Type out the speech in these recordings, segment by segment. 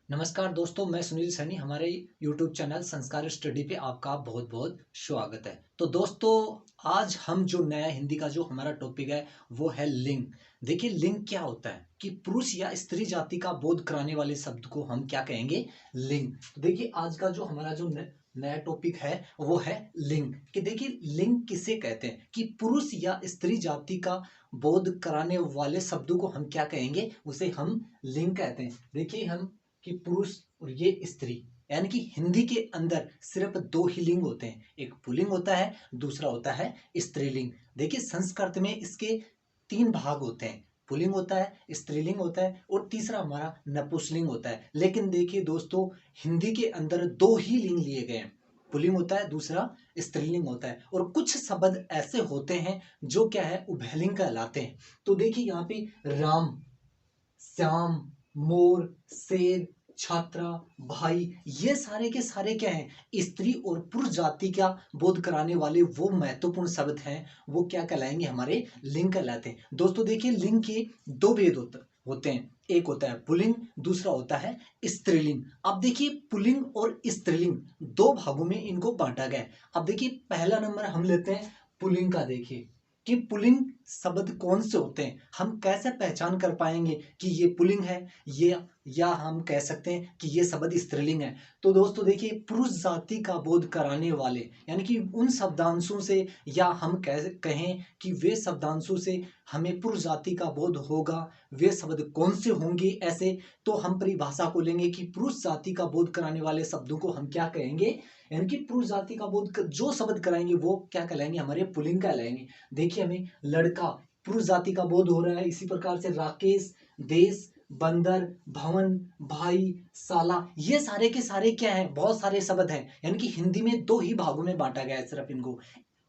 नमस्कार दोस्तों, मैं सुनील सैनी। हमारे YouTube चैनल संस्कार स्टडी पे आपका बहुत बहुत स्वागत है। तो दोस्तों, आज हम जो नया हिंदी का जो हमारा टॉपिक है वो है लिंग। देखिए, लिंग क्या होता है कि पुरुष या स्त्री जाति का बोध कराने वाले शब्द को हम क्या कहेंगे? लिंग। तो देखिए, आज का जो हमारा जो नया टॉपिक है वो है लिंग। कि देखिए, लिंग किसे कहते हैं कि पुरुष या स्त्री जाति का बोध कराने वाले शब्दों को हम क्या कहेंगे? उसे हम लिंग कहते हैं। देखिए, हम कि पुरुष और ये स्त्री, यानी कि हिंदी के अंदर सिर्फ दो ही लिंग होते हैं। एक पुल्लिंग होता है, दूसरा होता है स्त्रीलिंग। देखिए, संस्कृत में इसके तीन भाग होते हैं। पुल्लिंग होता है, स्त्रीलिंग होता है और तीसरा हमारा नपुंसकलिंग होता है। लेकिन देखिए दोस्तों, हिंदी के अंदर दो ही लिंग लिए गए हैं। पुल्लिंग होता है, दूसरा स्त्रीलिंग होता है। और कुछ शब्द ऐसे होते हैं जो क्या है, उभयलिंग कहलाते हैं। तो देखिए, यहाँ पे राम, श्याम, मोर, शेर, छात्रा, भाई, ये सारे के सारे क्या हैं? स्त्री और पुरुष जाति का बोध कराने वाले वो महत्वपूर्ण शब्द हैं। वो क्या कहलाएंगे? हमारे लिंग कहलाते हैं। दोस्तों देखिए, लिंग के दो भेद होते हैं। एक होता है पुल्लिंग, दूसरा होता है स्त्रीलिंग। अब देखिए, पुल्लिंग और स्त्रीलिंग दो भागों में इनको बांटा गया है। अब देखिए, पहला नंबर हम लेते हैं पुल्लिंग का। देखिए कि पुल्लिंग शब्द कौन से होते हैं, हम कैसे पहचान कर पाएंगे कि ये पुल्लिंग है, ये, या हम कह सकते हैं कि ये शब्द स्त्रीलिंग है। तो दोस्तों देखिए, पुरुष जाति का बोध कराने वाले, यानी कि उन शब्दांशों से, या हम कहें कि वे शब्दांशों से हमें पुरुष जाति का बोध होगा, वे शब्द कौन से होंगे ऐसे। तो हम परिभाषा को लेंगे कि पुरुष जाति का बोध कराने वाले शब्दों को हम क्या कहेंगे? यानी कि पुरुष जाति का बोध जो शब्द कराएंगे वो क्या कहलाएंगे? हमारे पुल्लिंग कहलाएंगे। देखिए, हमें लड़का पुरुष जाति का बोध हो रहा है। इसी प्रकार से राकेश, देश, बंदर, भवन, भाई, साला, ये सारे के सारे क्या हैं? बहुत सारे शब्द हैं। यानी कि हिंदी में दो ही भागों में बांटा गया है सिर्फ इनको।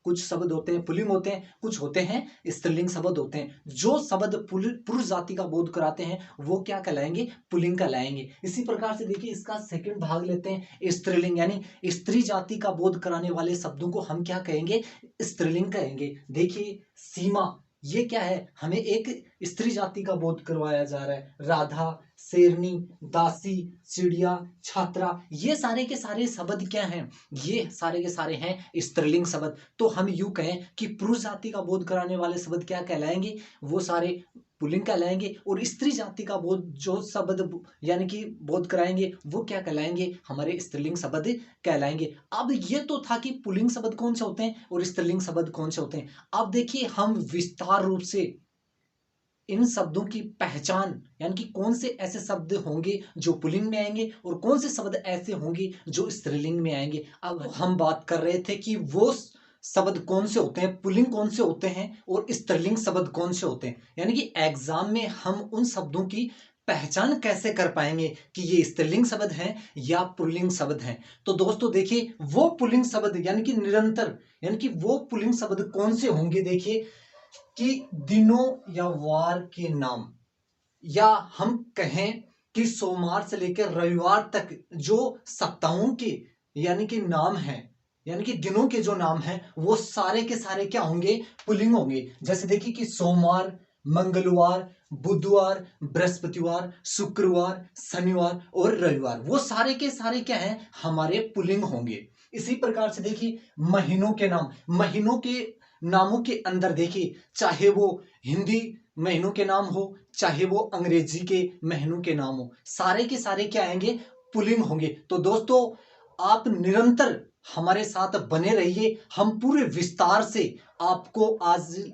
कुछ शब्द होते हैं पुल्लिंग होते हैं, कुछ होते हैं स्त्रीलिंग शब्द होते हैं। जो शब्द पुरुष जाति का बोध कराते हैं वो क्या कहलाएंगे? पुल्लिंग कहलाएंगे। इसी प्रकार से देखिए, इसका सेकंड भाग लेते हैं स्त्रीलिंग, यानी स्त्री जाति का बोध कराने वाले शब्दों को हम क्या कहेंगे? स्त्रीलिंग कहेंगे। देखिए, सीमा, ये क्या है? हमें एक स्त्री जाति का बोध करवाया जा रहा है। राधा, शेरनी, दासी, चिड़िया, छात्रा, ये सारे के सारे शब्द क्या हैं? ये सारे के सारे हैं स्त्रीलिंग शब्द। तो हम यूं कहें कि पुरुष जाति का बोध कराने वाले शब्द क्या कहलाएंगे? वो सारे पुल्लिंग कहलाएंगे। और स्त्री जाति का बोध जो शब्द यानी कि बोध कराएंगे वो क्या कहलाएंगे? हमारे स्त्रीलिंग शब्द कहलाएंगे। अब ये तो था कि पुल्लिंग शब्द कौन से होते हैं और स्त्रीलिंग शब्द कौन से होते हैं। अब देखिए, हम विस्तार रूप से इन शब्दों की पहचान, यानी कि कौन से ऐसे शब्द होंगे जो पुल्लिंग में आएंगे और कौन से शब्द ऐसे होंगे जो स्त्रीलिंग में आएंगे। अब हम बात कर रहे थे कि वो शब्द कौन से होते हैं, पुल्लिंग कौन से होते हैं और स्त्रीलिंग शब्द कौन से होते हैं। यानी कि एग्जाम में हम उन शब्दों की पहचान कैसे कर पाएंगे कि ये स्त्रीलिंग शब्द हैं या पुल्लिंग शब्द हैं। तो दोस्तों देखिए, वो पुल्लिंग शब्द यानी कि निरंतर, यानी कि वो पुल्लिंग शब्द कौन से होंगे? देखिए कि दिनों या वार के नाम, या हम कहें कि सोमवार से लेकर रविवार तक जो सप्ताहों के यानी कि नाम है, यानी कि दिनों के जो नाम हैं वो सारे के सारे क्या होंगे? पुल्लिंग होंगे। जैसे देखिए कि सोमवार, मंगलवार, बुधवार, बृहस्पतिवार, शुक्रवार, शनिवार और रविवार, वो सारे के सारे क्या हैं? हमारे पुल्लिंग होंगे। इसी प्रकार से देखिए, महीनों के नाम, महीनों के नामों के अंदर देखिए, चाहे वो हिंदी महीनों के नाम हो, चाहे वो अंग्रेजी के महीनों के नाम हो, सारे के सारे क्या आएंगे? पुल्लिंग होंगे। तो दोस्तों, आप निरंतर हमारे साथ बने रहिए। हम पूरे विस्तार से आपको आज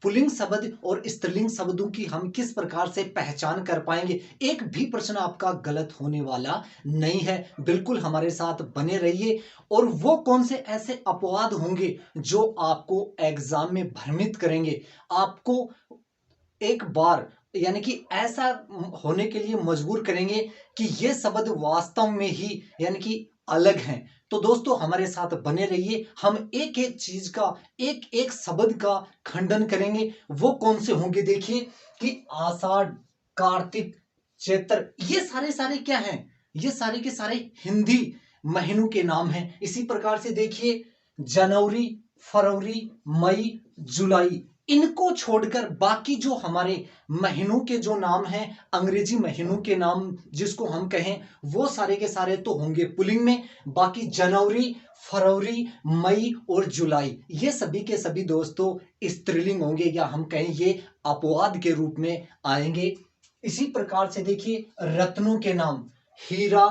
पुल्लिंग शब्द और स्त्रीलिंग शब्दों की हम किस प्रकार से पहचान कर पाएंगे, एक भी प्रश्न आपका गलत होने वाला नहीं है। बिल्कुल हमारे साथ बने रहिए। और वो कौन से ऐसे अपवाद होंगे जो आपको एग्जाम में भ्रमित करेंगे, आपको एक बार यानी कि ऐसा होने के लिए मजबूर करेंगे कि ये शब्द वास्तव में ही यानी कि अलग हैं। तो दोस्तों, हमारे साथ बने रहिए। हम एक एक चीज का, एक एक शब्द का खंडन करेंगे। वो कौन से होंगे? देखिए कि आषाढ़, कार्तिक, चैत्र, ये सारे सारे क्या हैं? ये सारे के सारे हिंदी महीनों के नाम हैं। इसी प्रकार से देखिए, जनवरी, फरवरी, मई, जुलाई, इनको छोड़कर बाकी जो हमारे महीनों के जो नाम हैं, अंग्रेजी महीनों के नाम जिसको हम कहें, वो सारे के सारे तो होंगे पुल्लिंग में। बाकी जनवरी, फरवरी, मई और जुलाई ये सभी के सभी दोस्तों स्त्रीलिंग होंगे, या हम कहें ये अपवाद के रूप में आएंगे। इसी प्रकार से देखिए रत्नों के नाम, हीरा,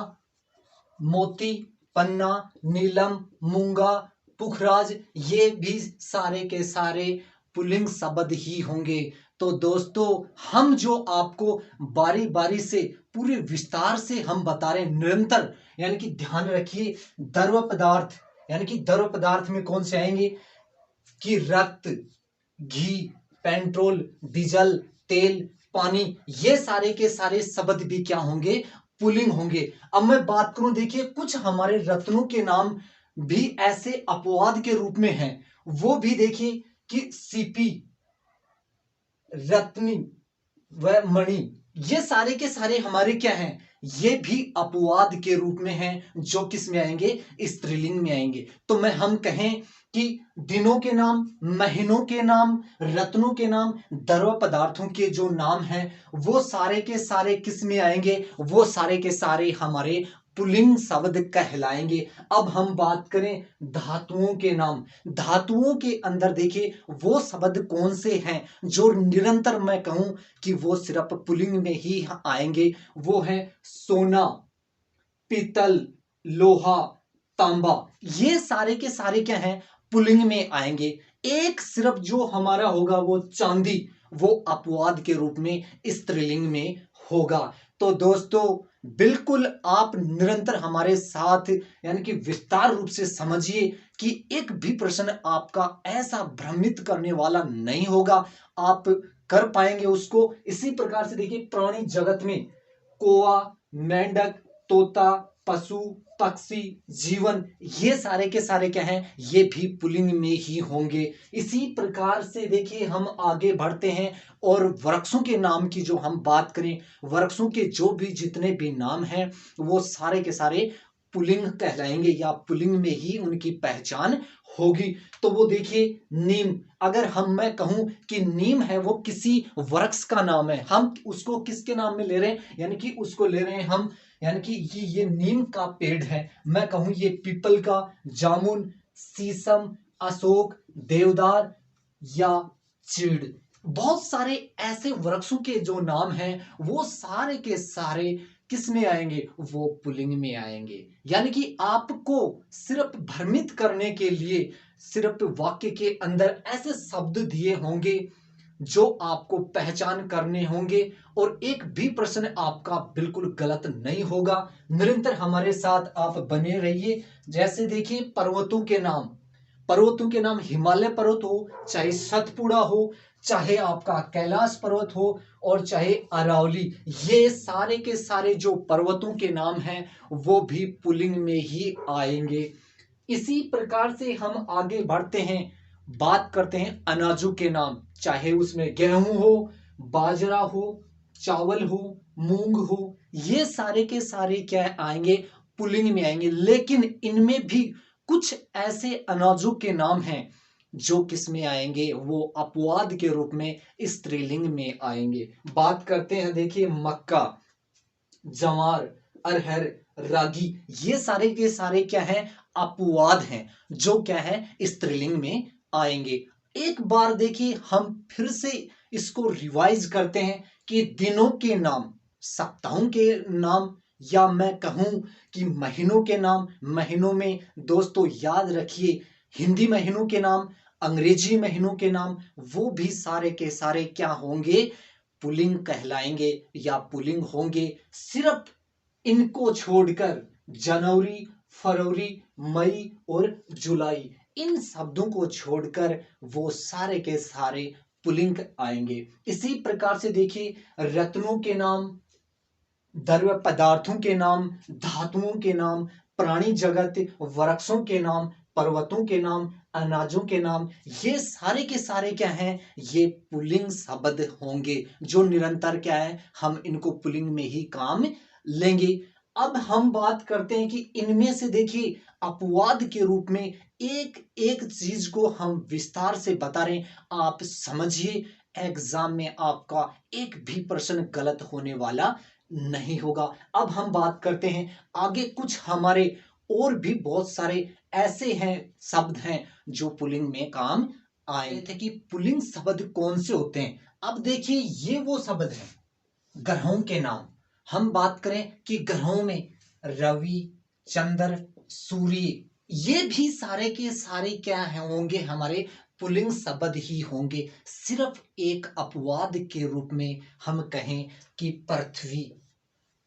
मोती, पन्ना, नीलम, मूंगा, पुखराज, ये भी सारे के सारे पुल्लिंग शब्द ही होंगे। तो दोस्तों हम जो आपको बारी बारी से पूरे विस्तार से हम बता रहे हैं निरंतर, यानी कि ध्यान रखिए द्रव पदार्थ, यानी कि द्रव पदार्थ में कौन से आएंगे कि रक्त, घी, पेट्रोल, डीजल, तेल, पानी, ये सारे के सारे शब्द भी क्या होंगे, पुल्लिंग होंगे। अब मैं बात करूं, देखिए कुछ हमारे रत्नों के नाम भी ऐसे अपवाद के रूप में हैं, वो भी देखिए कि सीपी, रत्नी व मणि, ये सारे के सारे हमारे क्या हैं, ये भी अपवाद के रूप में हैं, जो किस में आएंगे, स्त्रीलिंग में आएंगे। तो मैं हम कहें कि दिनों के नाम, महीनों के नाम, रत्नों के नाम, द्रव पदार्थों के जो नाम हैं, वो सारे के सारे किस में आएंगे, वो सारे के सारे हमारे पुल्लिंग शब्द कहलाएंगे। अब हम बात करें धातुओं के नाम, धातुओं के अंदर देखिए वो शब्द कौन से हैं जो निरंतर मैं कहूं कि वो सिर्फ पुल्लिंग में ही आएंगे। वो है सोना, पीतल, लोहा, तांबा, ये सारे के सारे क्या हैं, पुल्लिंग में आएंगे। एक सिर्फ जो हमारा होगा वो चांदी, वो अपवाद के रूप में स्त्रीलिंग में होगा। तो दोस्तों बिल्कुल आप निरंतर हमारे साथ यानी कि विस्तार रूप से समझिए कि एक भी प्रश्न आपका ऐसा भ्रमित करने वाला नहीं होगा, आप कर पाएंगे उसको। इसी प्रकार से देखिए प्राणी जगत में कौवा, मेंढक, तोता, पशु, पक्षी, जीवन, ये सारे के सारे क्या हैं, ये भी पुल्लिंग में ही होंगे। इसी प्रकार से देखिए हम आगे बढ़ते हैं और वृक्षों के नाम की जो हम बात करें, वृक्षों के जो भी जितने भी नाम हैं वो सारे के सारे पुल्लिंग कहलाएंगे, या पुल्लिंग में ही उनकी पहचान होगी। तो वो देखिए नीम, अगर मैं कहूं कि नीम है वो किसी वृक्ष का नाम है, हम उसको किसके नाम में ले रहे हैं, यानी कि उसको ले रहे हैं हम, यानी कि ये नीम का पेड़ है। मैं कहूं ये पीपल का, जामुन, शीशम, अशोक, देवदार या चीड़, बहुत सारे ऐसे वृक्षों के जो नाम हैं वो सारे के सारे किस में आएंगे, वो पुल्लिंग में आएंगे। यानी कि आपको सिर्फ भ्रमित करने के लिए सिर्फ वाक्य के अंदर ऐसे शब्द दिए होंगे जो आपको पहचान करने होंगे, और एक भी प्रश्न आपका बिल्कुल गलत नहीं होगा। निरंतर हमारे साथ आप बने रहिए। जैसे देखिए पर्वतों के नाम, पर्वतों के नाम हिमालय पर्वत हो, चाहे सतपुड़ा हो, चाहे आपका कैलाश पर्वत हो, और चाहे अरावली, ये सारे के सारे जो पर्वतों के नाम हैं वो भी पुल्लिंग में ही आएंगे। इसी प्रकार से हम आगे बढ़ते हैं, बात करते हैं अनाजों के नाम, चाहे उसमें गेहूं हो, बाजरा हो, चावल हो, मूंग हो, ये सारे के सारे क्या आएंगे, पुल्लिंग में आएंगे। लेकिन इनमें भी कुछ ऐसे अनाजों के नाम हैं जो किस में आएंगे, वो अपवाद के रूप में स्त्रीलिंग में आएंगे। बात करते हैं देखिए मक्का, जवार, अरहर, रागी, ये सारे के सारे क्या हैं, अपवाद हैं जो क्या है स्त्रीलिंग में आएंगे। एक बार देखिए हम फिर से इसको रिवाइज करते हैं कि दिनों के नाम, सप्ताहों के नाम, या मैं कहूं कि महीनों के नाम, महीनों में दोस्तों याद रखिए हिंदी महीनों के नाम, अंग्रेजी महीनों के नाम, वो भी सारे के सारे क्या होंगे, पुल्लिंग कहलाएंगे या पुल्लिंग होंगे। सिर्फ इनको छोड़कर जनवरी, फरवरी, मई और जुलाई, इन शब्दों को छोड़कर वो सारे के सारे पुल्लिंग आएंगे। इसी प्रकार से देखिए रत्नों के नाम, द्रव्य पदार्थों के नाम, धातुओं के नाम, प्राणी जगत, वृक्षों के नाम, पर्वतों के नाम, अनाजों के नाम, ये सारे के सारे क्या हैं, ये पुल्लिंग शब्द होंगे जो निरंतर क्या है, हम इनको पुल्लिंग में ही काम लेंगे। अब हम बात करते हैं कि इनमें से देखिए अपवाद के रूप में एक एक चीज को हम विस्तार से बता रहे हैं, आप समझिए। एग्जाम में आपका एक भी प्रश्न गलत होने वाला नहीं होगा। अब हम बात करते हैं आगे, कुछ हमारे और भी बहुत सारे ऐसे हैं शब्द हैं जो पुल्लिंग में काम आए थे कि पुल्लिंग शब्द कौन से होते हैं। अब देखिए ये वो शब्द हैं ग्रहों के नाम। हम बात करें कि ग्रहों में रवि, चंद्र, सूर्य, ये भी सारे के सारे क्या है होंगे, हमारे पुल्लिंग शब्द ही होंगे। सिर्फ एक अपवाद के रूप में हम कहें कि पृथ्वी।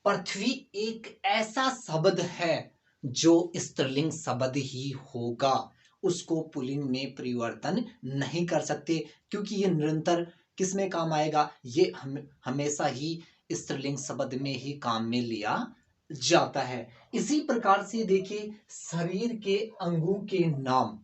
पृथ्वी एक ऐसा शब्द है जो स्त्रीलिंग शब्द ही होगा, उसको पुल्लिंग में परिवर्तन नहीं कर सकते, क्योंकि ये निरंतर किस में काम आएगा, ये हमेशा ही स्त्रीलिंग शब्द में ही काम में लिया जाता है। इसी प्रकार से देखिए शरीर के अंगों के नाम,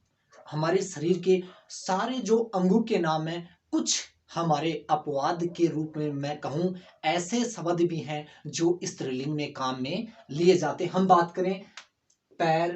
हमारे शरीर के सारे जो अंगों के नाम हैं, कुछ हमारे अपवाद के रूप में मैं कहूं ऐसे शब्द भी हैं जो स्त्रीलिंग में काम में लिए जाते हैं। हम बात करें पैर,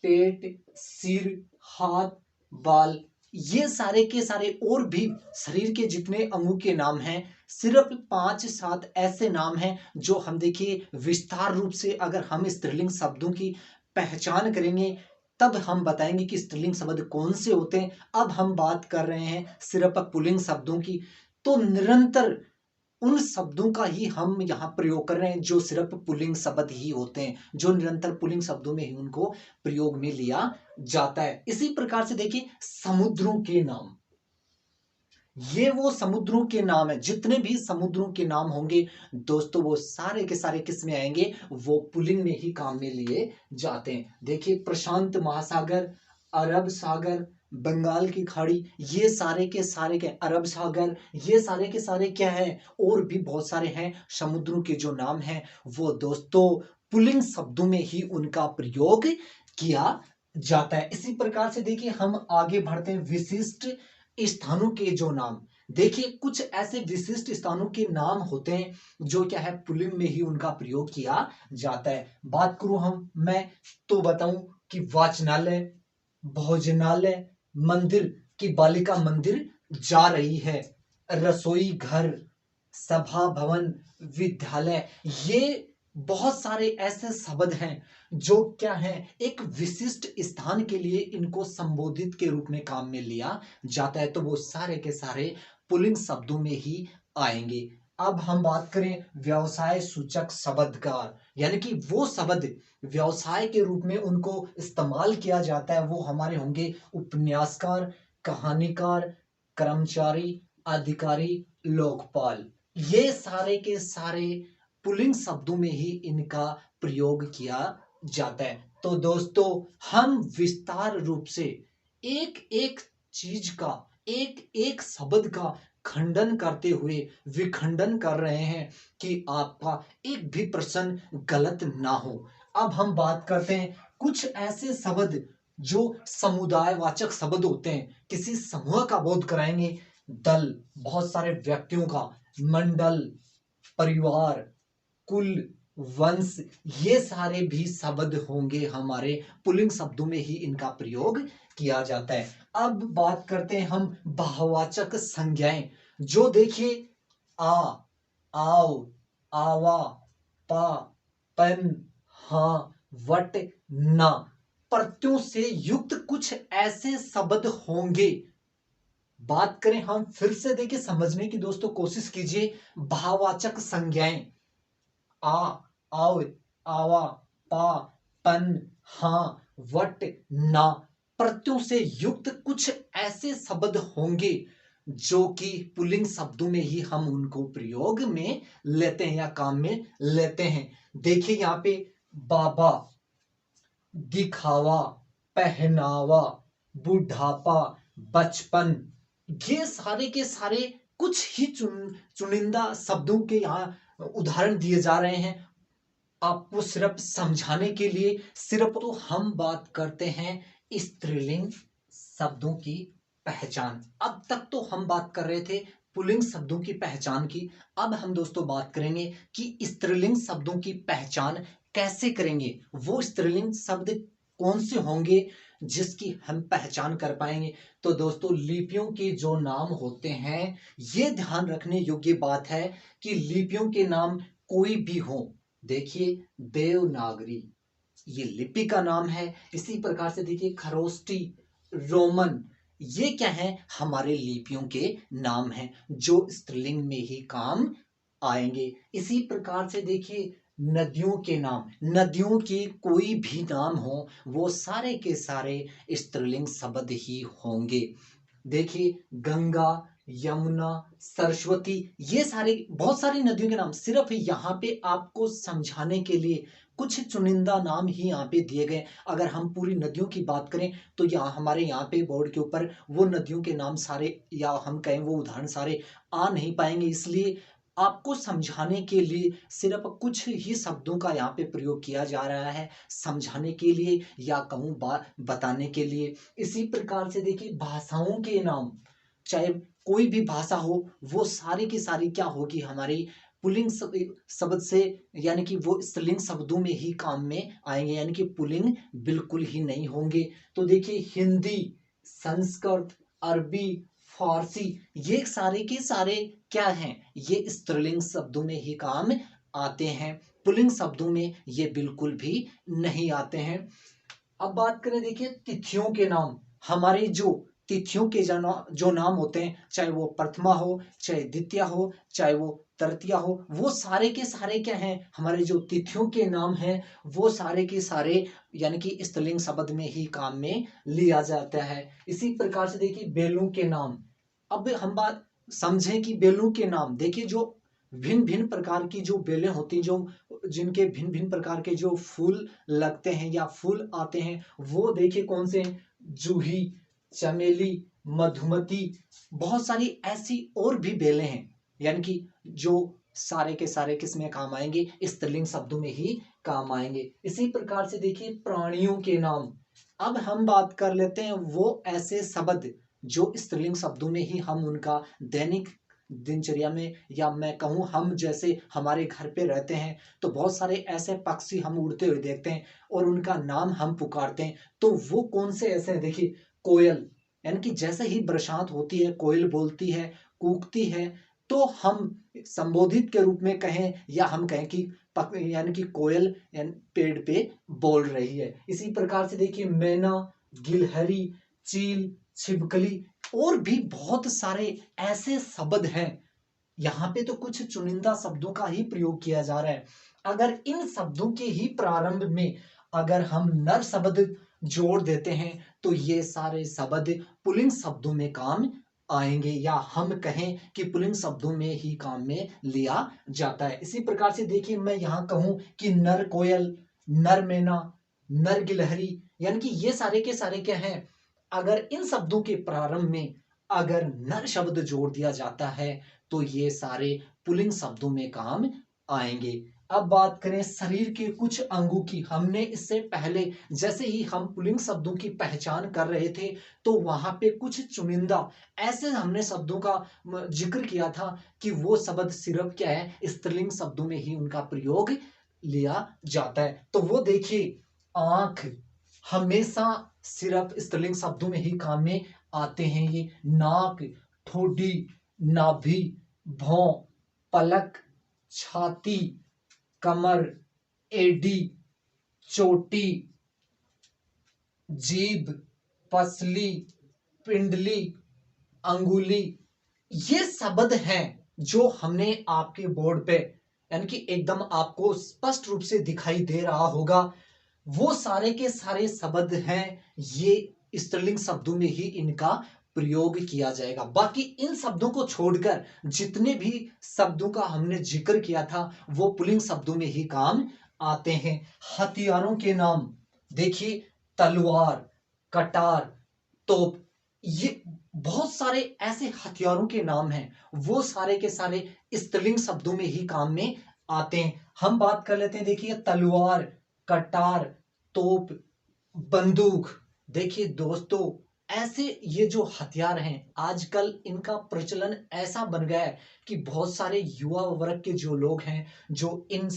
पेट, सिर, हाथ, बाल, ये सारे के सारे और भी शरीर के जितने अंगों के नाम हैं, सिर्फ 5-7 ऐसे नाम हैं जो हम देखिए विस्तार रूप से अगर हम स्त्रीलिंग शब्दों की पहचान करेंगे तब हम बताएंगे कि स्त्रीलिंग शब्द कौन से होते हैं। अब हम बात कर रहे हैं सिर्फ पुल्लिंग शब्दों की, तो निरंतर उन शब्दों का ही हम यहाँ प्रयोग कर रहे हैं जो सिर्फ पुल्लिंग शब्द ही होते हैं, जो निरंतर पुल्लिंग शब्दों में ही उनको प्रयोग में लिया जाता है। इसी प्रकार से देखिए समुद्रों के नाम, ये वो समुद्रों के नाम है, जितने भी समुद्रों के नाम होंगे दोस्तों वो सारे के सारे किस में आएंगे, वो पुल्लिंग में ही काम में लिए जाते हैं। देखिए प्रशांत महासागर, अरब सागर, बंगाल की खाड़ी, ये सारे के सारे के अरब सागर, ये सारे के सारे क्या है, और भी बहुत सारे हैं समुद्रों के जो नाम हैं वो दोस्तों पुल्लिंग शब्दों में ही उनका प्रयोग किया जाता है। इसी प्रकार से देखिए हम आगे बढ़ते हैं विशिष्ट स्थानों के जो नाम। देखिए कुछ ऐसे विशिष्ट स्थानों के नाम होते हैं जो क्या है पुल्लिंग में ही उनका प्रयोग किया जाता है। बात करूं मैं तो बताऊं कि वाचनालय, भोजनालय, मंदिर की बालिका मंदिर जा रही है, रसोई घर, सभा भवन, विद्यालय, ये बहुत सारे ऐसे शब्द हैं जो क्या है एक विशिष्ट स्थान के लिए इनको संबोधित के रूप में काम में लिया जाता है, तो वो सारे के सारे पुल्लिंग शब्दों में ही आएंगे। अब हम बात करें व्यवसाय सूचक शब्दकार, यानी कि वो शब्द व्यवसाय के रूप में उनको इस्तेमाल किया जाता है, वो हमारे होंगे उपन्यासकार, कहानीकार, कर्मचारी, अधिकारी, लोकपाल, ये सारे के सारे पुल्लिंग शब्दों में ही इनका प्रयोग किया जाता है। तो दोस्तों हम विस्तार रूप से एक एक चीज का, एक एक शब्द का खंडन करते हुए विखंडन कर रहे हैं कि आपका एक भी प्रश्न गलत ना हो। अब हम बात करते हैं कुछ ऐसे शब्द जो समुदायवाचक शब्द होते हैं, किसी समूह का बोध कराएंगे, दल, बहुत सारे व्यक्तियों का, मंडल, परिवार, कुल, वंश, ये सारे भी शब्द होंगे हमारे पुल्लिंग शब्दों में ही इनका प्रयोग किया जाता है। अब बात करते हैं हम बहुवाचक संज्ञाएं, जो देखिए आ, आओ, आवा, पा, पन, हाँ, वट, ना, प्रत्ययों से युक्त कुछ ऐसे शब्द होंगे। बात करें हम फिर से देखिए समझने की दोस्तों कोशिश कीजिए, भाववाचक संज्ञाएं आ, आओ, आवा, पा, पन, हाँ, वट, ना, प्रत्ययों से युक्त कुछ ऐसे शब्द होंगे जो कि पुल्लिंग शब्दों में ही हम उनको प्रयोग में लेते हैं या काम में लेते हैं। देखिए यहां पे बाबा, दिखावा, पहनावा, बुढ़ापा, बचपन, ये सारे के सारे कुछ ही चुनिंदा शब्दों के यहाँ उदाहरण दिए जा रहे हैं आपको सिर्फ समझाने के लिए। सिर्फ तो हम बात करते हैं स्त्रीलिंग शब्दों की पहचान। अब तक तो हम बात कर रहे थे पुल्लिंग शब्दों की पहचान की, अब हम दोस्तों बात करेंगे कि स्त्रीलिंग शब्दों की पहचान कैसे करेंगे, वो स्त्रीलिंग शब्द कौन से होंगे जिसकी हम पहचान कर पाएंगे। तो दोस्तों, लिपियों के जो नाम होते हैं, ये ध्यान रखने योग्य बात है कि लिपियों के नाम कोई भी हो। देखिए, देवनागरी ये लिपि का नाम है। इसी प्रकार से देखिए, खरोष्टी, रोमन, ये क्या है, हमारे लिपियों के नाम हैं जो स्त्रीलिंग में ही काम आएंगे। इसी प्रकार से देखिए, नदियों के नाम, नदियों के कोई भी नाम हो, वो सारे के सारे स्त्रीलिंग शब्द ही होंगे। देखिए, गंगा, यमुना, सरस्वती, ये सारे बहुत सारी नदियों के नाम सिर्फ यहाँ पे आपको समझाने के लिए कुछ चुनिंदा नाम ही यहाँ पे दिए गए। अगर हम पूरी नदियों की बात करें तो यहाँ हमारे यहाँ पे बोर्ड के ऊपर वो नदियों के नाम सारे, या हम कहें वो उदाहरण सारे आ नहीं पाएंगे। इसलिए आपको समझाने के लिए सिर्फ कुछ ही शब्दों का यहाँ पे प्रयोग किया जा रहा है, समझाने के लिए या कहूँ बात बताने के लिए। इसी प्रकार से देखिए, भाषाओं के नाम, चाहे कोई भी भाषा हो, वो सारी की सारी क्या होगी, हमारी पुल्लिंग शब्द से, यानी कि वो स्त्रीलिंग शब्दों में ही काम में आएंगे, यानी कि पुल्लिंग बिल्कुल ही नहीं होंगे। तो देखिए, हिंदी, संस्कृत, अरबी, फारसी, ये सारे के सारे क्या हैं, ये स्त्रीलिंग शब्दों में ही काम आते हैं, पुल्लिंग शब्दों में ये बिल्कुल भी नहीं आते हैं। अब बात करें, देखिए, तिथियों के नाम, हमारे जो तिथियों के जो नाम होते हैं, चाहे वो प्रथमा हो, चाहे द्वितीया हो, चाहे वो तृतीया हो, वो सारे के सारे क्या हैं, हमारे जो तिथियों के नाम हैं, वो सारे के सारे यानी कि स्त्रीलिंग शब्द में ही काम में लिया जाता है। इसी प्रकार से देखिए, बेलों के नाम। अब हम बात समझें कि बेलों के नाम, देखिए, जो भिन्न भिन्न प्रकार की जो बेलें होती हैं, जो जिनके भिन्न भिन्न प्रकार के जो फूल लगते हैं या फूल आते हैं, वो देखिए कौन से हैं, जूही, चमेली, मधुमती, बहुत सारी ऐसी और भी बेलें हैं, यानी कि जो सारे के सारे किस में काम आएंगे, स्त्रीलिंग शब्दों में ही काम आएंगे। इसी प्रकार से देखिए, प्राणियों के नाम। अब हम बात कर लेते हैं वो ऐसे शब्द जो स्त्रीलिंग शब्दों में ही हम उनका दैनिक दिनचर्या में, या मैं कहूँ हम जैसे हमारे घर पे रहते हैं तो बहुत सारे ऐसे पक्षी हम उड़ते हुए देखते हैं और उनका नाम हम पुकारते हैं। तो वो कौन से ऐसे हैं, देखिए, कोयल, यानी कि जैसे ही बरसात होती है, कोयल बोलती है, कूकती है, तो हम संबोधित के रूप में कहें या हम कहें कि यानी कि कोयल यानी पेड़ पे बोल रही है। इसी प्रकार से देखिए, मैना, गिलहरी, चील, छिपकली, और भी बहुत सारे ऐसे शब्द हैं। यहाँ पे तो कुछ चुनिंदा शब्दों का ही प्रयोग किया जा रहा है। अगर इन शब्दों के ही प्रारंभ में अगर हम नर शब्द जोड़ देते हैं तो ये सारे शब्द पुल्लिंग शब्दों में काम आएंगे, या हम कहें कि पुल्लिंग शब्दों में ही काम में लिया जाता है। इसी प्रकार से देखिए, मैं यहाँ कहूं कि नर कोयल, नर मैना, नर गिलहरी, यानी कि ये सारे के सारे क्या हैं, अगर इन शब्दों के प्रारंभ में अगर नर शब्द जोड़ दिया जाता है तो ये सारे पुल्लिंग शब्दों में काम आएंगे। अब बात करें शरीर के कुछ अंगों की। हमने इससे पहले जैसे ही हम पुल्लिंग शब्दों की पहचान कर रहे थे तो वहां पे कुछ चुनिंदा ऐसे हमने शब्दों का जिक्र किया था कि वो शब्द सिर्फ क्या है, स्त्रीलिंग शब्दों में ही उनका प्रयोग लिया जाता है। तो वो देखिए, आंख हमेशा सिर्फ स्त्रीलिंग शब्दों में ही काम में आते हैं। ये नाक, ठोडी, नाभि, भौं, पलक, छाती, कमर, एडी, चोटी, जीभ, पसली, पिंडली, अंगुली, ये शब्द हैं जो हमने आपके बोर्ड पे, यानी कि एकदम आपको स्पष्ट रूप से दिखाई दे रहा होगा, वो सारे के सारे शब्द हैं। ये स्त्रीलिंग शब्दों में ही इनका प्रयोग किया जाएगा। बाकी इन शब्दों को छोड़कर जितने भी शब्दों का हमने जिक्र किया था वो पुल्लिंग शब्दों में ही काम आते हैं। हथियारों के नाम, देखिए, तलवार, कटार, तोप, ये बहुत सारे ऐसे हथियारों के नाम हैं, वो सारे के सारे स्त्रीलिंग शब्दों में ही काम में आते हैं। हम बात कर लेते हैं, देखिए, तलवार, कटार, तोप, बंदूक। देखिए दोस्तों, ऐसे ये जो हथियार हैं आजकल इनका प्रचलन ऐसा बन गया है कि बहुत सारे युवा वर्ग के जो लोग हैं जो इन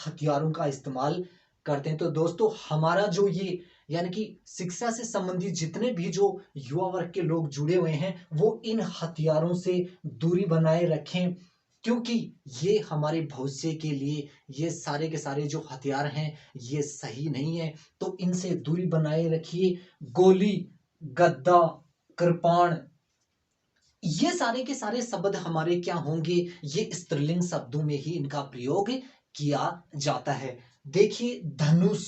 हथियारों का इस्तेमाल करते हैं। तो दोस्तों हमारा जो ये यानी कि शिक्षा से संबंधित जितने भी जो युवा वर्ग के लोग जुड़े हुए हैं वो इन हथियारों से दूरी बनाए रखें, क्योंकि ये हमारे भविष्य के लिए ये सारे के सारे जो हथियार हैं ये सही नहीं है। तो इनसे दूरी बनाए रखिए। गोली, गद्दा, कृपाण, ये सारे के सारे शब्द हमारे क्या होंगे, ये स्त्रीलिंग शब्दों में ही इनका प्रयोग किया जाता है। देखिए धनुष,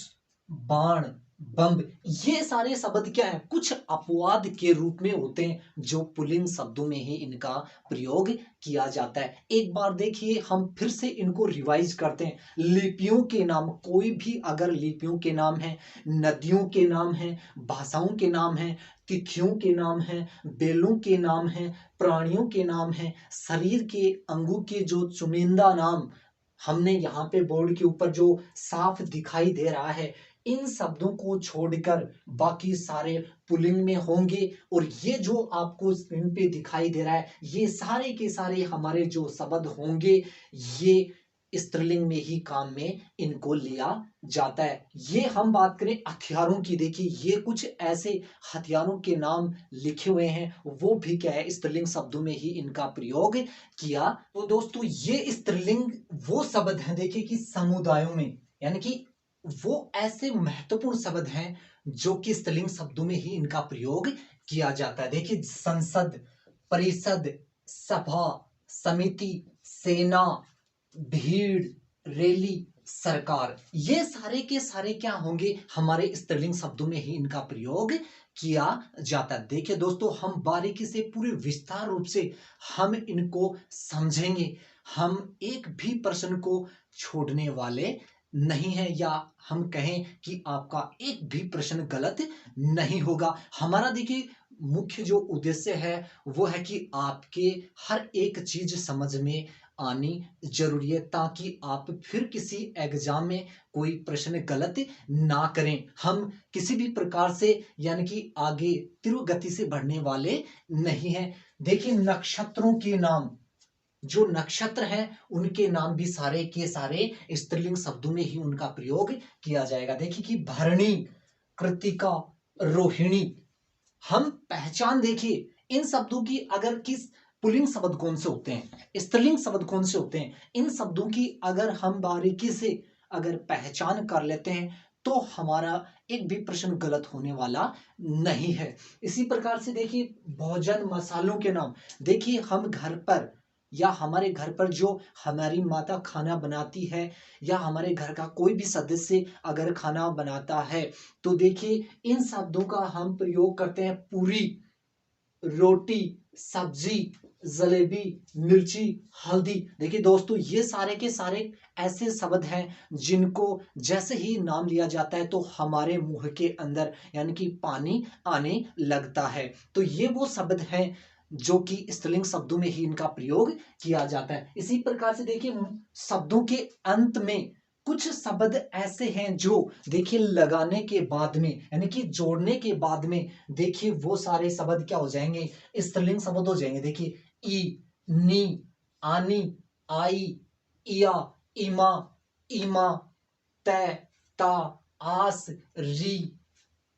बाण, बम, ये सारे शब्द क्या है, कुछ अपवाद के रूप में होते हैं जो पुल्लिंग शब्दों में ही इनका प्रयोग किया जाता है। एक बार देखिए हम फिर से इनको रिवाइज करते हैं। लिपियों के नाम, कोई भी अगर लिपियों के नाम है, नदियों के नाम है, भाषाओं के नाम है, तिथियों के नाम है, बेलों के नाम है, प्राणियों के नाम है, शरीर के अंगों के जो चुनिंदा नाम हमने यहाँ पे बोर्ड के ऊपर जो साफ दिखाई दे रहा है, इन शब्दों को छोड़कर बाकी सारे पुल्लिंग में होंगे। और ये जो आपको स्क्रीन पे दिखाई दे रहा है ये सारे के सारे हमारे जो शब्द होंगे ये स्त्रीलिंग में ही काम में इनको लिया जाता है। ये हम बात करें हथियारों की, देखिए ये कुछ ऐसे हथियारों के नाम लिखे हुए हैं, वो भी क्या है स्त्रीलिंग शब्दों में ही इनका प्रयोग किया। तो दोस्तों ये स्त्रीलिंग वो शब्द हैं देखिए कि समुदायों में, यानी कि वो ऐसे महत्वपूर्ण शब्द हैं जो कि स्त्रीलिंग शब्दों में ही इनका प्रयोग किया जाता है। देखिए संसद, परिषद, सभा, समिति, सेना, भीड़, रैली, सरकार, ये सारे के सारे क्या होंगे, हमारे स्त्रीलिंग शब्दों में ही इनका प्रयोग किया जाता है। देखिए दोस्तों हम बारीकी से पूरे विस्तार रूप से हम इनको समझेंगे। हम एक भी प्रश्न को छोड़ने वाले नहीं है, या हम कहें कि आपका एक भी प्रश्न गलत नहीं होगा। हमारा देखिए मुख्य जो उद्देश्य है वो है कि आपके हर एक चीज समझ में आनी जरूरी है, ताकि आप फिर किसी एग्जाम में कोई प्रश्न गलत ना करें। हम किसी भी प्रकार से यानी कि आगे तीव्र गति से बढ़ने वाले नहीं हैं। देखिए नक्षत्रों के नाम, जो नक्षत्र हैं उनके नाम भी सारे के सारे स्त्रीलिंग शब्दों में ही उनका प्रयोग किया जाएगा। देखिए कि भरणी, कृतिका, रोहिणी, हम पहचान देखिए इन शब्दों की, अगर किस पुल्लिंग शब्द कौन से होते हैं, स्त्रीलिंग शब्द कौन से होते हैं, इन शब्दों की अगर हम बारीकी से अगर पहचान कर लेते हैं तो हमारा एक भी प्रश्न गलत होने वाला नहीं है। इसी प्रकार से देखिए भोजन, मसालों के नाम, देखिए हम घर पर या हमारे घर पर जो हमारी माता खाना बनाती है या हमारे घर का कोई भी सदस्य अगर खाना बनाता है तो देखिए इन शब्दों का हम प्रयोग करते हैं। पूरी, रोटी, सब्जी, जलेबी, मिर्ची, हल्दी। देखिए दोस्तों ये सारे के सारे ऐसे शब्द हैं जिनको जैसे ही नाम लिया जाता है तो हमारे मुंह के अंदर यानी कि पानी आने लगता है। तो ये वो शब्द हैं जो कि स्त्रीलिंग शब्दों में ही इनका प्रयोग किया जाता है। इसी प्रकार से देखिए शब्दों के अंत में कुछ शब्द ऐसे हैं जो देखिए लगाने के बाद में यानी कि जोड़ने के बाद में देखिए वो सारे शब्द क्या हो जाएंगे, स्त्रीलिंग शब्द हो जाएंगे। देखिए ई, नी, आनी, आई, इया, इमा, इमा, तय, ता, आस, री,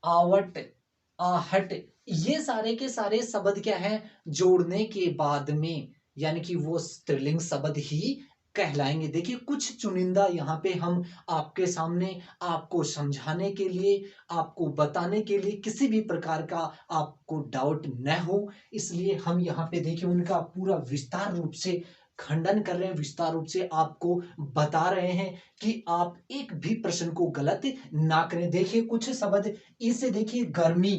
आवट, आहट, ये सारे के सारे शब्द क्या है जोड़ने के बाद में यानी कि वो स्त्रीलिंग शब्द ही कहलाएंगे। देखिए कुछ चुनिंदा यहाँ पे हम आपके सामने आपको समझाने के लिए, आपको बताने के लिए, किसी भी प्रकार का आपको डाउट न हो इसलिए हम यहाँ पे देखिए उनका पूरा विस्तार रूप से खंडन कर रहे हैं, विस्तार रूप से आपको बता रहे हैं कि आप एक भी प्रश्न को गलत ना करें। देखिए कुछ शब्द इसे देखिए गर्मी,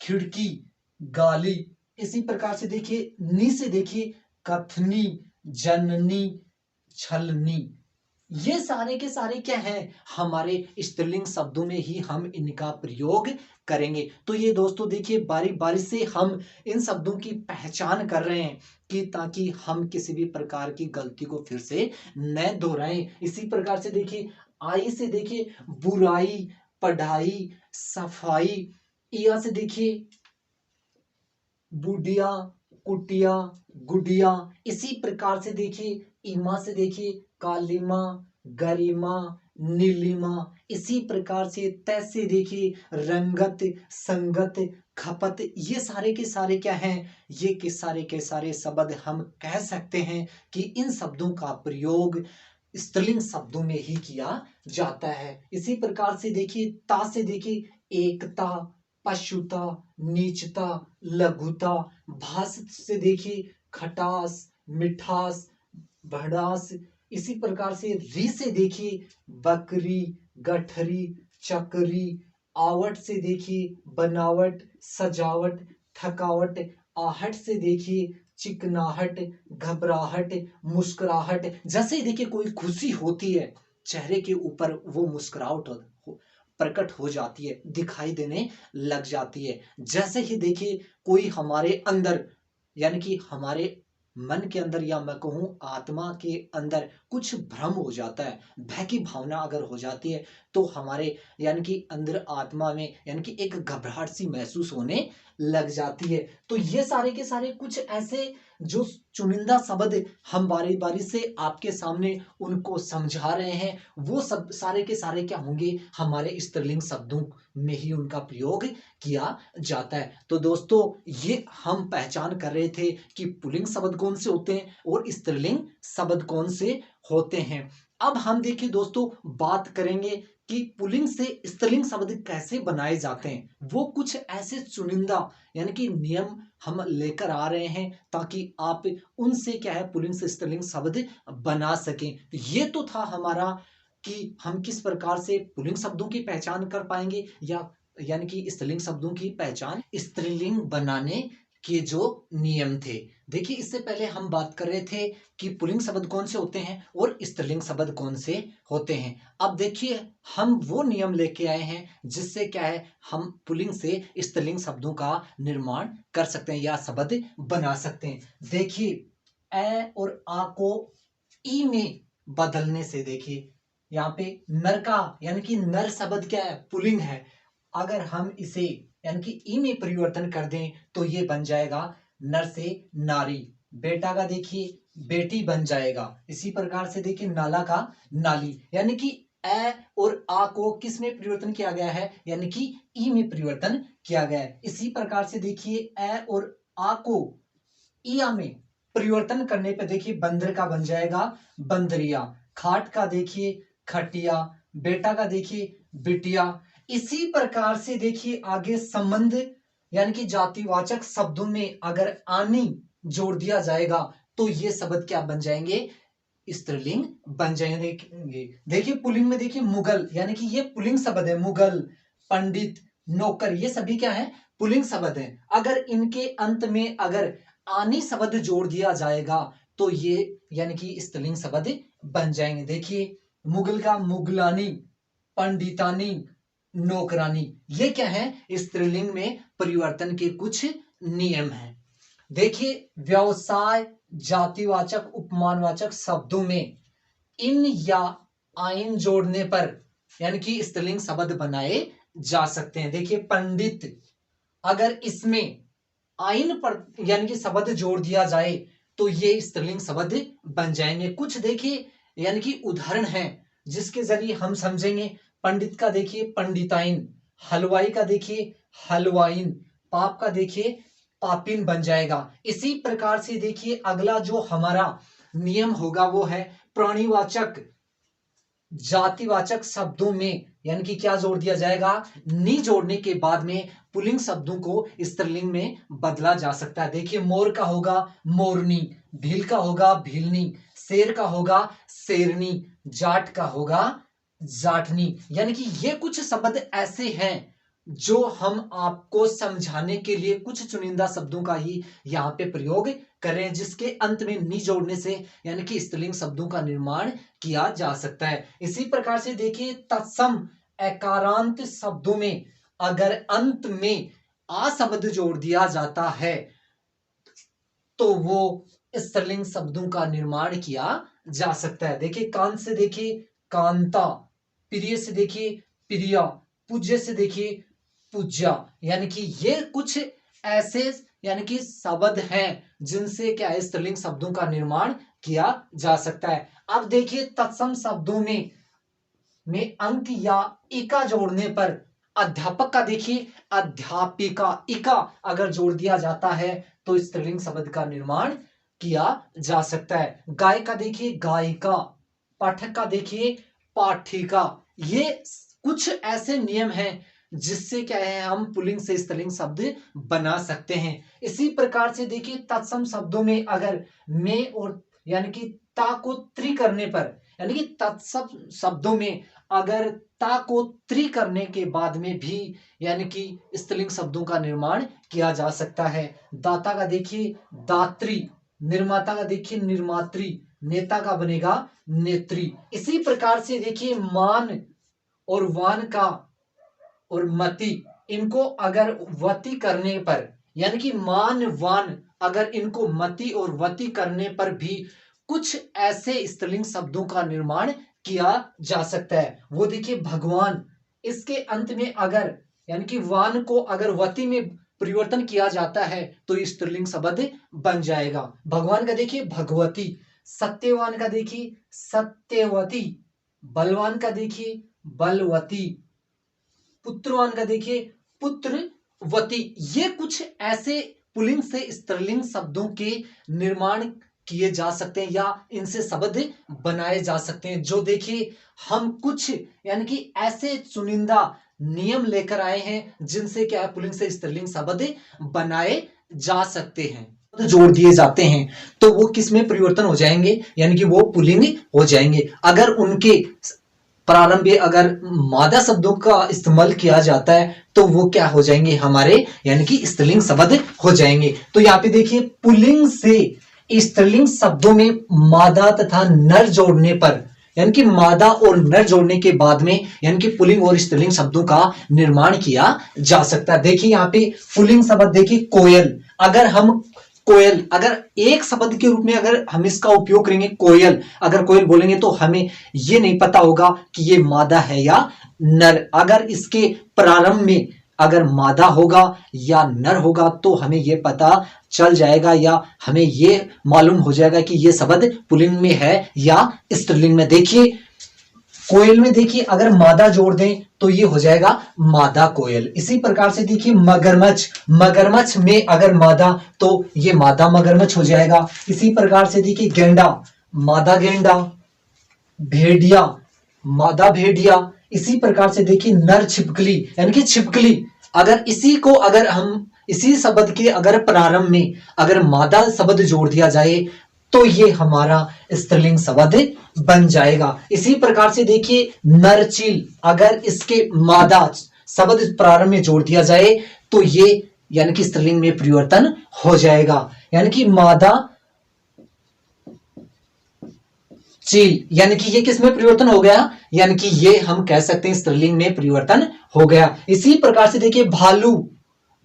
खिड़की, गाली, इसी प्रकार से देखिए नी से देखिए कथनी, जननी, छलनी, ये सारे के सारे क्या हैं हमारे स्त्रीलिंग शब्दों में ही हम इनका प्रयोग करेंगे। तो ये दोस्तों देखिए बारी बारी से हम इन शब्दों की पहचान कर रहे हैं कि ताकि हम किसी भी प्रकार की गलती को फिर से न दोहराएं। इसी प्रकार से देखिए आई से देखिए बुराई, पढ़ाई, सफाई, या से देखिए बुढ़िया, कुटिया, गुडिया, इसी प्रकार से देखिए ईमा से देखिए कालिमा, गरिमा, नीलिमा। इसी प्रकार से तैसे देखिए रंगत, संगत, खपत, ये सारे के सारे क्या हैं, ये के सारे शब्द हम कह सकते हैं कि इन शब्दों का प्रयोग स्त्रीलिंग शब्दों में ही किया जाता है। इसी प्रकार से देखिए ता से देखिए एकता, पशुता, नीचता, लघुता। भास से देखिए खटास, मिठास, भड़ास। इसी प्रकार से री से देखिए बकरी, गठरी, चकरी। आवट से देखिए बनावट, सजावट, थकावट। आहट से देखिए चिकनाहट, घबराहट, मुस्कुराहट। जैसे ही देखिए कोई खुशी होती है, चेहरे के ऊपर वो मुस्कुराहट प्रकट हो जाती है, दिखाई देने लग जाती है। जैसे ही देखिए कोई हमारे अंदर, यानी कि हमारे मन के अंदर, या मैं कहूँ आत्मा के अंदर कुछ भ्रम हो जाता है, भय की भावना अगर हो जाती है, तो हमारे यानी कि अंदर आत्मा में यानी कि एक घबराहट सी महसूस होने लग जाती है। तो ये सारे के सारे कुछ ऐसे जो चुनिंदा शब्द हम बारी बारी से आपके सामने उनको समझा रहे हैं, वो सब सारे के सारे क्या होंगे, हमारे स्त्रीलिंग शब्दों में ही उनका प्रयोग किया जाता है। तो दोस्तों ये हम पहचान कर रहे थे कि पुल्लिंग शब्द कौन से होते हैं और स्त्रीलिंग शब्द कौन से होते हैं। अब हम देखिए दोस्तों बात करेंगे कि पुल्लिंग से स्त्रीलिंग शब्द कैसे बनाए जाते हैं। वो कुछ ऐसे चुनिंदा यानी कि नियम हम लेकर आ रहे हैं ताकि आप उनसे क्या है पुल्लिंग से स्त्रीलिंग शब्द बना सकें। तो ये तो था हमारा कि हम किस प्रकार से पुल्लिंग शब्दों की पहचान कर पाएंगे, या यानी कि स्त्रीलिंग शब्दों की पहचान, स्त्रीलिंग बनाने के जो नियम थे। देखिए इससे पहले हम बात कर रहे थे कि पुल्लिंग शब्द कौन से होते हैं और स्त्रीलिंग शब्द कौन से होते हैं। अब देखिए हम वो नियम लेके आए हैं जिससे क्या है हम पुल्लिंग से स्त्रीलिंग शब्दों का निर्माण कर सकते हैं या शब्द बना सकते हैं। देखिए ए और आ को ई में बदलने से देखिए यहाँ पे नर का यानी कि नर शब्द क्या है, पुल्लिंग है। अगर हम इसे यानी कि ई में परिवर्तन कर दें तो ये बन जाएगा नर से नारी। बेटा का देखिए बेटी बन जाएगा। इसी प्रकार से देखिए नाला का नाली। यानी कि ए और आ को किस में परिवर्तन किया गया है, यानी कि ई में परिवर्तन किया गया है। इसी प्रकार से देखिए ए और आ को इया में परिवर्तन करने पे देखिए बंदर का बन जाएगा बंदरिया। खाट का देखिए खटिया। बेटा का देखिए बिटिया। इसी प्रकार से देखिए आगे संबंध यानी कि जातिवाचक शब्दों में अगर आनी जोड़ दिया जाएगा तो ये शब्द क्या बन जाएंगे, स्त्रीलिंग बन जाएंगे। देखिए पुल्लिंग में देखिए मुगल यानी कि ये पुल्लिंग शब्द है। मुगल, पंडित, नौकर, ये सभी क्या है, पुल्लिंग शब्द है। अगर इनके अंत में अगर आनी शब्द जोड़ दिया जाएगा तो ये यानी कि स्त्रीलिंग शब्द बन जाएंगे। देखिए मुगल का मुगलानी, पंडितानी, नौकरानी, ये क्या है, स्त्रीलिंग में परिवर्तन के कुछ नियम हैं। देखिए व्यवसाय, जातिवाचक, उपमानवाचक शब्दों में इन या आइन जोड़ने पर यानी कि स्त्रीलिंग शब्द बनाए जा सकते हैं। देखिए पंडित, अगर इसमें आइन पर यानी कि शब्द जोड़ दिया जाए तो ये स्त्रीलिंग शब्द बन जाएंगे। कुछ देखिए यानी कि उदाहरण हैं जिसके जरिए हम समझेंगे। पंडित का देखिए पंडिताइन, हलवाई का देखिए हलवाइन, पाप का देखिए पापिन बन जाएगा। इसी प्रकार से देखिए अगला जो हमारा नियम होगा वो है प्राणीवाचक, जातिवाचक शब्दों में यानी कि क्या जोड़ दिया जाएगा, नी जोड़ने के बाद में पुल्लिंग शब्दों को स्त्रीलिंग में बदला जा सकता है। देखिए मोर का होगा मोरनी, भील का होगा भीलनी, शेर का होगा शेरनी, जाट का होगा जाटनी। यानी कि ये कुछ शब्द ऐसे हैं जो हम आपको समझाने के लिए कुछ चुनिंदा शब्दों का ही यहाँ पे प्रयोग करें जिसके अंत में नी जोड़ने से यानी कि स्त्रीलिंग शब्दों का निर्माण किया जा सकता है। इसी प्रकार से देखिए तत्सम एकारांत शब्दों में अगर अंत में आ शब्द जोड़ दिया जाता है तो वो स्त्रीलिंग शब्दों का निर्माण किया जा सकता है। देखिए कांत से देखिए कांता, प्रिय से देखिए प्रिया, पूज्य से देखिए पूज्या। यानी कि ये कुछ ऐसे यानी कि शब्द हैं जिनसे क्या है स्त्रीलिंग शब्दों का निर्माण किया जा सकता है। अब देखिए तत्सम शब्दों में में अंक या इका जोड़ने पर, अध्यापक का देखिए अध्यापिका, इका अगर जोड़ दिया जाता है तो स्त्रीलिंग शब्द का निर्माण किया जा सकता है। गाय का देखिए गायिका, पाठक का देखिए पाठिका। ये कुछ ऐसे नियम हैं जिससे क्या है हम पुल्लिंग से स्त्रीलिंग शब्द बना सकते हैं। इसी प्रकार से देखिए तत्सम शब्दों में अगर में और यानी कि ता को त्रि करने पर, यानी कि तत्सम शब्दों में अगर ता को त्रि करने के बाद में भी यानी कि स्त्रीलिंग शब्दों का निर्माण किया जा सकता है। दाता का देखिए दात्री, निर्माता का देखिए निर्मात्री, नेता का बनेगा नेत्री। इसी प्रकार से देखिए मान और वान का और मति, इनको अगर वति करने पर, यानी कि मान वान अगर इनको मति और वति करने पर भी कुछ ऐसे स्त्रीलिंग शब्दों का निर्माण किया जा सकता है। वो देखिए भगवान, इसके अंत में अगर यानी कि वान को अगर वति में परिवर्तन किया जाता है तो स्त्रीलिंग शब्द बन जाएगा। भगवान का देखिए भगवती, सत्यवान का देखिए सत्यवती, बलवान का देखिए बलवती, पुत्रवान का देखिए पुत्रवती। ये कुछ ऐसे पुल्लिंग से स्त्रीलिंग शब्दों के निर्माण किए जा सकते हैं या इनसे शब्द बनाए जा सकते हैं, जो देखिए हम कुछ यानी कि ऐसे चुनिंदा नियम लेकर आए हैं जिनसे क्या है पुल्लिंग से स्त्रीलिंग शब्द बनाए जा सकते हैं। जोड़ दिए जाते हैं तो वो किस में परिवर्तन हो जाएंगे, यानी कि वो पुल्लिंग हो जाएंगे। अगर उनके प्रारंभ में अगर मादा शब्दों का इस्तेमाल किया जाता है तो वो क्या हो जाएंगे हमारे यानी कि स्त्रीलिंग शब्द हो जाएंगे। तो यहाँ पे देखिए पुल्लिंग से स्त्रीलिंग शब्दों में मादा तथा नर जोड़ने पर, यानी कि मादा और नर जोड़ने के बाद में यानी कि पुल्लिंग और स्त्रीलिंग शब्दों का निर्माण किया जा सकता है। देखिए यहाँ पे पुल्लिंग शब्द देखिए कोयल, अगर हम कोयल अगर एक शब्द के रूप में अगर हम इसका उपयोग करेंगे कोयल, अगर कोयल बोलेंगे तो हमें ये नहीं पता होगा कि ये मादा है या नर। अगर इसके प्रारंभ में अगर मादा होगा या नर होगा तो हमें ये पता चल जाएगा या हमें ये मालूम हो जाएगा कि ये शब्द पुल्लिंग में है या स्त्रीलिंग में। देखिए कोयल में देखिए अगर मादा जोड़ दें तो ये हो जाएगा मादा कोयल। इसी प्रकार से देखिए मगरमच्छ, मगरमच्छ में अगर मादा तो ये मादा मगरमच्छ हो जाएगा। इसी प्रकार से देखिए गेंडा, मादा गेंडा, भेड़िया, मादा भेड़िया। इसी प्रकार से देखिए नर छिपकली, यानी कि छिपकली, अगर इसी को अगर हम इसी शब्द के अगर प्रारंभ में अगर मादा शब्द जोड़ दिया जाए तो ये हमारा स्त्रीलिंग शब्द बन जाएगा। इसी प्रकार से देखिए नरचील, अगर इसके मादा शब्द प्रारंभ में जोड़ दिया जाए तो ये यानी कि स्त्रीलिंग में परिवर्तन हो जाएगा, यानी कि मादा चील, यानी कि ये किस में परिवर्तन हो गया, यानी कि ये हम कह सकते हैं स्त्रीलिंग में परिवर्तन हो गया। इसी प्रकार से देखिए भालू,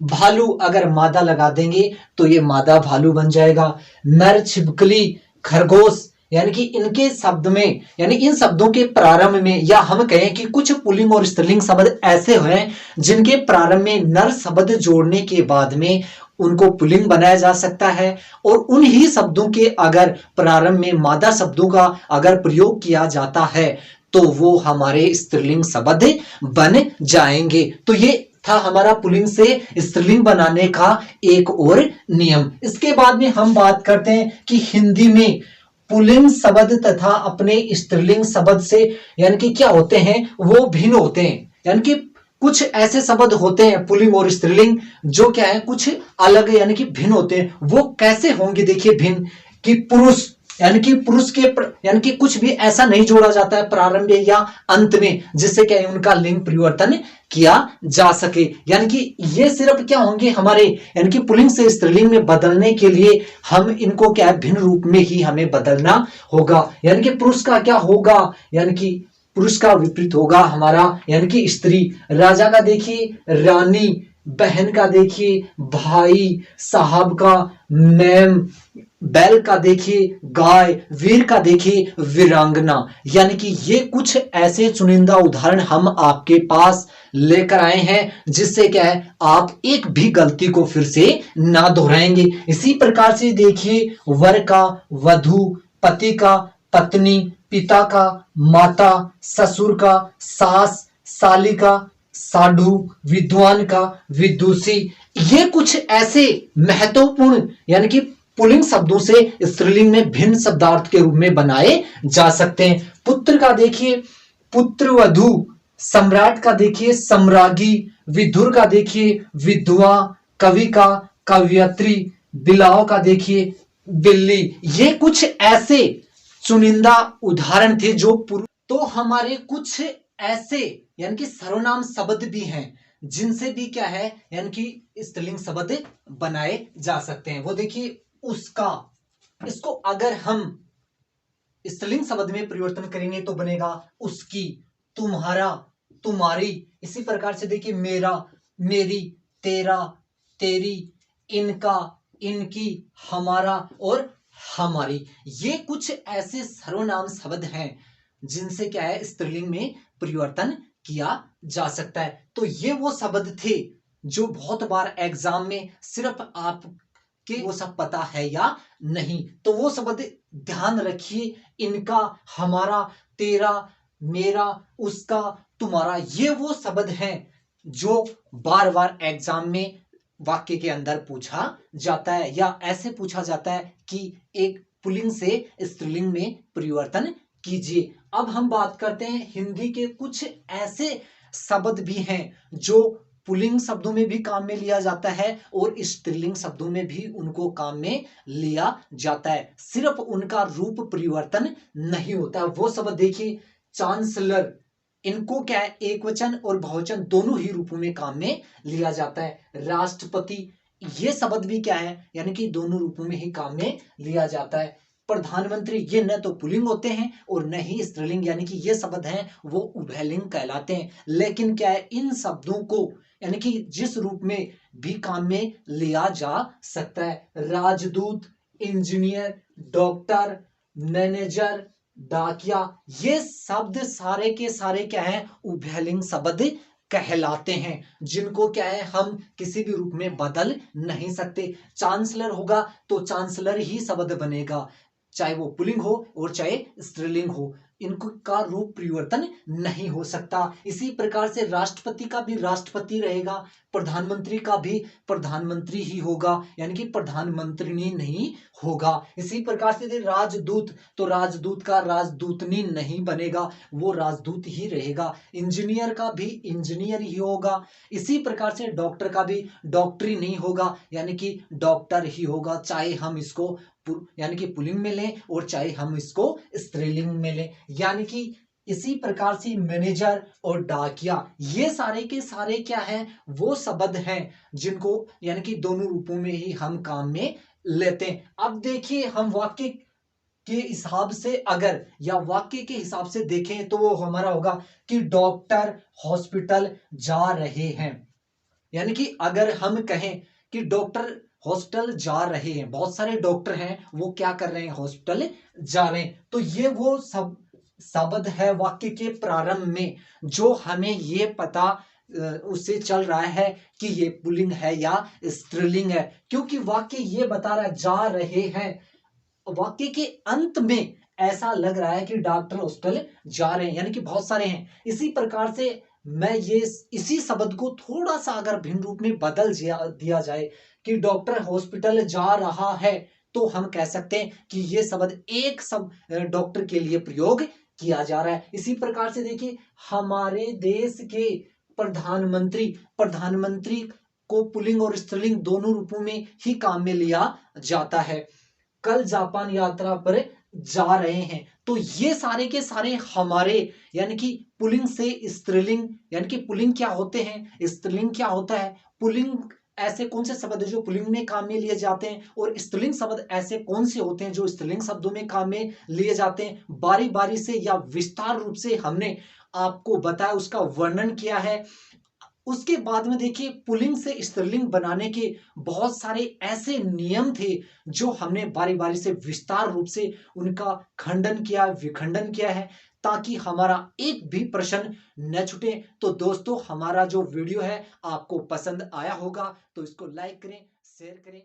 भालू अगर मादा लगा देंगे तो ये मादा भालू बन जाएगा। नर छिपकली, खरगोश, यानी कि इनके शब्द में यानी इन शब्दों के प्रारंभ में या हम कहें कि कुछ पुल्लिंग और स्त्रीलिंग शब्द ऐसे हैं जिनके प्रारंभ में नर शब्द जोड़ने के बाद में उनको पुल्लिंग बनाया जा सकता है और उन्हीं शब्दों के अगर प्रारंभ में मादा शब्दों का अगर प्रयोग किया जाता है तो वो हमारे स्त्रीलिंग शब्द बन जाएंगे। तो ये था हमारा पुल्लिंग से स्त्रीलिंग बनाने का एक और नियम। इसके बाद में हम बात करते हैं कि हिंदी में पुल्लिंग शब्द तथा अपने स्त्रीलिंग शब्द से यानी कि क्या होते हैं वो भिन्न होते हैं, यानी कि कुछ ऐसे शब्द होते हैं पुल्लिंग और स्त्रीलिंग जो क्या है कुछ अलग यानी कि भिन्न होते हैं। वो कैसे होंगे देखिए भिन्न, कि पुरुष यानी कि पुरुष के यानी कि कुछ भी ऐसा नहीं जोड़ा जाता है प्रारंभ या अंत में जिससे क्या है उनका लिंग परिवर्तन किया जा सके। यानी कि ये सिर्फ क्या होंगे हमारे यानी कि पुल्लिंग से स्त्रीलिंग में बदलने के लिए हम इनको क्या है भिन्न रूप में ही हमें बदलना होगा। यानी कि पुरुष का क्या होगा, यानी कि पुरुष का विपरीत होगा हमारा यानी कि स्त्री। राजा का देखिए रानी, बहन का देखिए भाई, साहब का मैम, बैल का देखिए गाय, वीर का देखिए वीरांगना। यानी कि ये कुछ ऐसे चुनिंदा उदाहरण हम आपके पास लेकर आए हैं जिससे क्या है आप एक भी गलती को फिर से ना दोहराएंगे। इसी प्रकार से देखिए वर का वधु, पति का पत्नी, पिता का, माता, ससुर का, सास, सालिका, साधु, विद्वान का, विदुषी। ये कुछ ऐसे महत्वपूर्ण यानी कि पुल्लिंग शब्दों से स्त्रीलिंग में भिन्न शब्दार्थ के रूप में बनाए जा सकते हैं। पुत्र का देखिए पुत्रवधु, सम्राट का देखिए सम्राज्ञी, विधुर का देखिए विधवा, कवि का कवयित्री, बिलाव का देखिए बिल्ली। ये कुछ ऐसे चुनिंदा उदाहरण थे जो तो हमारे कुछ ऐसे यानी कि सर्वनाम शब्द भी हैं जिनसे भी क्या है यानी कि स्त्रीलिंग शब्द बनाए जा सकते हैं। वो देखिए उसका, इसको अगर हम स्त्रीलिंग शब्द में परिवर्तन करेंगे तो बनेगा उसकी, तुम्हारा, तुम्हारी। इसी प्रकार से देखिए मेरा, मेरी, तेरा, तेरी, इनका, इनकी, हमारा और हमारी। ये कुछ ऐसे सर्वनाम शब्द हैं जिनसे क्या है स्त्रीलिंग में परिवर्तन किया जा सकता है। तो ये वो शब्द थे जो बहुत बार एग्जाम में सिर्फ आप कि वो सब पता है या नहीं। तो वो शब्द ध्यान रखिए, इनका, हमारा, तेरा, मेरा, उसका, तुम्हारा। ये वो शब्द हैं जो बार बार एग्जाम में वाक्य के अंदर पूछा जाता है या ऐसे पूछा जाता है कि एक पुल्लिंग से स्त्रीलिंग में परिवर्तन कीजिए। अब हम बात करते हैं हिंदी के कुछ ऐसे शब्द भी हैं जो पुल्लिंग शब्दों में भी काम में लिया जाता है और स्त्रीलिंग शब्दों में भी उनको काम में लिया जाता है, सिर्फ उनका रूप परिवर्तन नहीं होता। वो शब्द देखिए चांसलर, इनको क्या है एक वचन और बहुवचन दोनों ही रूपों में काम में लिया जाता है। राष्ट्रपति, ये शब्द भी क्या है यानी कि दोनों रूपों में ही काम में लिया जाता है। प्रधानमंत्री, ये न तो पुल्लिंग होते हैं और न ही स्त्रीलिंग यानी कि ये शब्द हैं वो उभयलिंग कहलाते हैं। लेकिन क्या है इन शब्दों को यानी कि जिस रूप में भी काम में लिया जा सकता है। राजदूत, इंजीनियर, डॉक्टर, मैनेजर, डाकिया, ये शब्द सारे के सारे क्या है उभयलिंग शब्द कहलाते हैं जिनको क्या है हम किसी भी रूप में बदल नहीं सकते। चांसलर होगा तो चांसलर ही शब्द बनेगा, चाहे वो पुल्लिंग हो और चाहे स्त्रीलिंग हो, इनको का रूप परिवर्तन नहीं हो सकता। इसी प्रकार से राष्ट्रपति का भी राष्ट्रपति रहेगा, प्रधानमंत्री का भी प्रधानमंत्री ही होगा यानी कि प्रधानमंत्री नहीं होगा। इसी प्रकार से राजदूत, तो राजदूत का राजदूतनी नहीं बनेगा, वो राजदूत ही रहेगा। इंजीनियर का भी इंजीनियर ही होगा। इसी प्रकार से डॉक्टर का भी डॉक्टरी नहीं होगा यानी कि डॉक्टर ही होगा, चाहे हम इसको यानी कि पुल्लिंग में लें और चाहे हम इसको स्त्रीलिंग में लें। यानी कि इसी प्रकार से मैनेजर और डाकिया, ये सारे के सारे क्या हैं वो शब्द हैं जिनको यानी कि दोनों रूपों में ही हम काम में लेते हैं। अब देखिए हम वाक्य के हिसाब से अगर या वाक्य के हिसाब से देखें तो वो हमारा होगा कि डॉक्टर हॉस्पिटल जा रहे हैं। यानी कि अगर हम कहें कि डॉक्टर हॉस्पिटल जा रहे हैं, बहुत सारे डॉक्टर हैं वो क्या कर रहे हैं हॉस्पिटल जा रहे हैं, तो ये वो सब शब्द है वाक्य के प्रारंभ में जो हमें ये पता उससे चल रहा है कि ये पुल्लिंग है या स्त्रीलिंग है, क्योंकि वाक्य ये बता रहा है जा रहे हैं। वाक्य के अंत में ऐसा लग रहा है कि डॉक्टर हॉस्पिटल जा रहे हैं यानी कि बहुत सारे हैं। इसी प्रकार से मैं ये इसी शब्द को थोड़ा सा अगर भिन्न रूप में बदल दिया जाए कि डॉक्टर हॉस्पिटल जा रहा है, तो हम कह सकते हैं कि ये शब्द एक सब डॉक्टर के लिए प्रयोग किया जा रहा है। इसी प्रकार से देखिए हमारे देश के प्रधानमंत्री, प्रधानमंत्री को पुल्लिंग और स्त्रीलिंग दोनों रूपों में ही काम में लिया जाता है। कल जापान यात्रा पर जा रहे हैं, तो ये सारे के सारे हमारे यानी कि पुल्लिंग से स्त्रीलिंग यानी कि पुल्लिंग क्या होते हैं स्त्रीलिंग क्या होता है। पुल्लिंग ऐसे कौन से शब्द है जो पुल्लिंग में काम में लिए जाते हैं और स्त्रीलिंग शब्द ऐसे कौन से होते हैं जो स्त्रीलिंग शब्दों में काम में लिए जाते हैं, बारी बारी से या विस्तार रूप से हमने आपको बताया, उसका वर्णन किया है। उसके बाद में देखिए पुल्लिंग से स्त्रीलिंग बनाने के बहुत सारे ऐसे नियम थे जो हमने बारी बारी से विस्तार रूप से उनका खंडन किया, विखंडन किया है, ताकि हमारा एक भी प्रश्न न छूटे। तो दोस्तों हमारा जो वीडियो है आपको पसंद आया होगा तो इसको लाइक करें, शेयर करें।